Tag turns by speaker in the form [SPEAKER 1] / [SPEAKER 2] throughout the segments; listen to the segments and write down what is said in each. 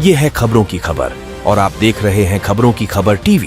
[SPEAKER 1] یہ ہے خبروں کی خبر اور آپ دیکھ رہے ہیں خبروں کی خبر ٹی وی۔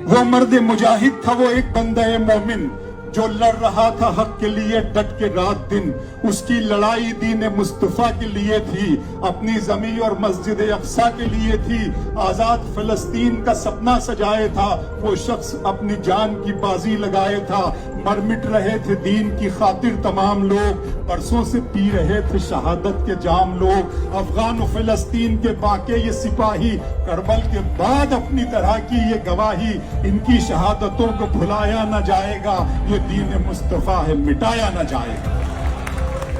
[SPEAKER 2] وہ مرد مجاہد تھا، وہ ایک بندہ مومن جو لڑ رہا تھا حق کے لیے ڈٹ کے رات دن۔ اس کی لڑائی دین مصطفیٰ کے لیے تھی، اپنی زمین اور مسجد اقصیٰ کے لیے تھی، آزاد فلسطین کا سپنا سجائے تھا۔ وہ شخص اپنی جان کی بازی لگائے تھا۔ مر مٹ رہے تھے دین کی خاطر تمام لوگ، برسوں سے پی رہے تھے شہادت کے جام لوگ۔ افغان و فلسطین کے باقی یہ سپاہی، کربل کے بعد اپنی طرح کی یہ گواہی، ان کی شہادتوں کو بھلایا نہ جائے گا، یہ دین مصطفیٰ ہے مٹایا نہ جائے گا۔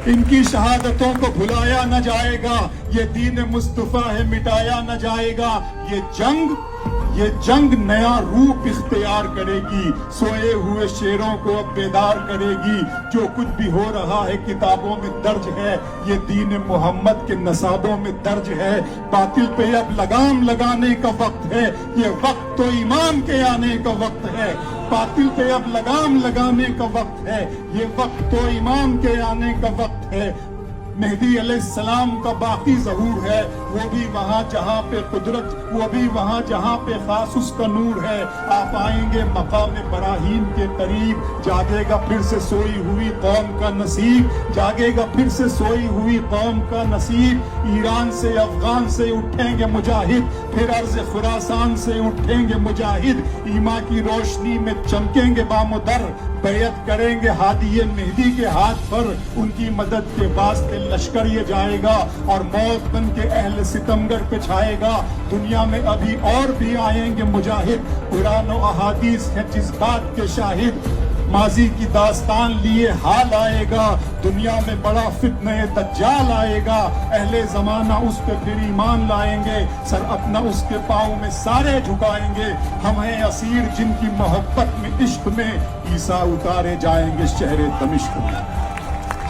[SPEAKER 2] ان کی شہادتوں کو بھلایا نہ جائے گا، یہ دین مصطفیٰ ہے مٹایا نہ جائے گا۔ یہ جنگ نیا روپ اختیار کرے گی، سوئے ہوئے شیروں کو اب بیدار کرے گی۔ جو کچھ بھی ہو رہا ہے کتابوں میں درج ہے، یہ دین محمد کے نصابوں میں درج ہے۔ باطل پہ اب لگام لگانے کا وقت ہے، یہ وقت تو ایمان کے آنے کا وقت ہے۔ باطل پہ اب لگام لگانے کا وقت ہے، یہ وقت تو ایمان کے آنے کا وقت ہے۔ مہدی علیہ السلام کا باقی ظہور ہے، وہ بھی وہاں جہاں پہ قدرت، وہ بھی وہاں جہاں پہ خاص اس کا نور ہے۔ آپ آئیں گے مقام ابراہیم کے قریب، جاگے گا پھر سے سوئی ہوئی قوم کا نصیب، جاگے گا پھر سے سوئی ہوئی قوم کا نصیب۔ ایران سے افغان سے اٹھیں گے مجاہد، پھر عرض خراسان سے اٹھیں گے مجاہد۔ ایمان کی روشنی میں چمکیں گے بامدر، بیعت کریں گے ہادی مہدی کے ہاتھ پر۔ ان کی مدد کے واسطے لشکر یہ جائے گا اور موت بن کے اہل ستمگر پہ چھائے گا۔ دنیا میں ابھی اور بھی آئیں گے مجاہد، قرآن و احادیث ہے جس بات کے شاہد۔ ماضی کی داستان لیے حال آئے گا، دنیا میں بڑا فتنہ دجال آئے گا۔ اہل زمانہ اس پہ پھر ایمان لائیں گے، سر اپنا اس کے پاؤں میں سارے جھکائیں گے۔ ہم ہیں اسیر جن کی محبت میں عشق میں عیسیٰ اتارے جائیں گے شہر دمشق میں۔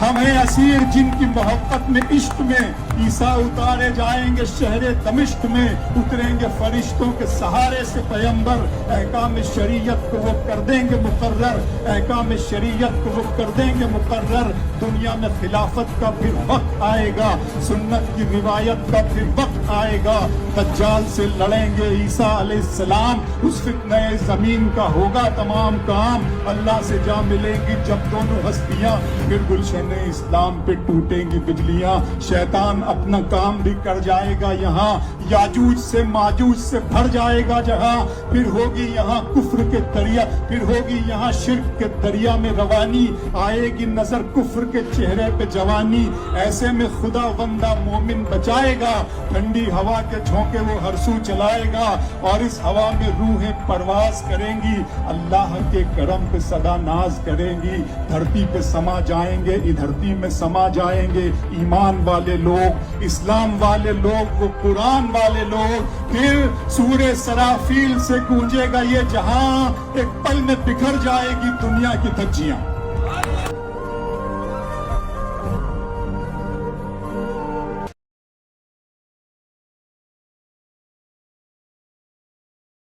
[SPEAKER 2] ہم ہیں اسیر جن کی محبت میں عشق میں عیسیٰ اتارے جائیں گے شہر دمشق میں۔ اتریں گے فرشتوں کے سہارے سے پیمبر، احکام شریعت کو وہ کر دیں گے مقرر، احکام شریعت کو وہ کر دیں گے مقرر۔ دنیا میں خلافت کا پھر وقت آئے گا، سنت کی روایت کا پھر وقت آئے گا۔ دجال سے لڑیں گے عیسیٰ علیہ السلام، اس فتنہ زمین کا ہوگا تمام کام۔ اللہ سے جا ملیں گی جب دونوں ہستیاں، پھر گلشن اسلام پہ ٹوٹیں گی بجلیاں۔ شیطان اپنا کام بھی کر جائے گا یہاں، یاجوج سے ماجوج سے بھر جائے گا جہاں۔ پھر ہوگی یہاں کفر کے دریا، پھر ہوگی یہاں شرک کے دریا میں روانی۔ آئے گی نظر کفر کے چہرے پہ جوانی، ایسے میں خدا بندہ مومن بچائے گا۔ ٹھنڈی ہوا کے جھونکے وہ ہر سو چلائے گا، اور اس ہوا میں روحیں پرواز کریں گی، اللہ کے کرم پہ صدا ناز کریں گی۔ دھرتی پہ سما جائیں گے، دھرتی میں سما جائیں گے ایمان والے لوگ، اسلام والے لوگ، وہ قرآن والے لوگ۔ پھر سورہ سرافیل سے گونجے گا یہ جہاں، ایک پل میں بکھر جائے گی دنیا کی دھجیاں۔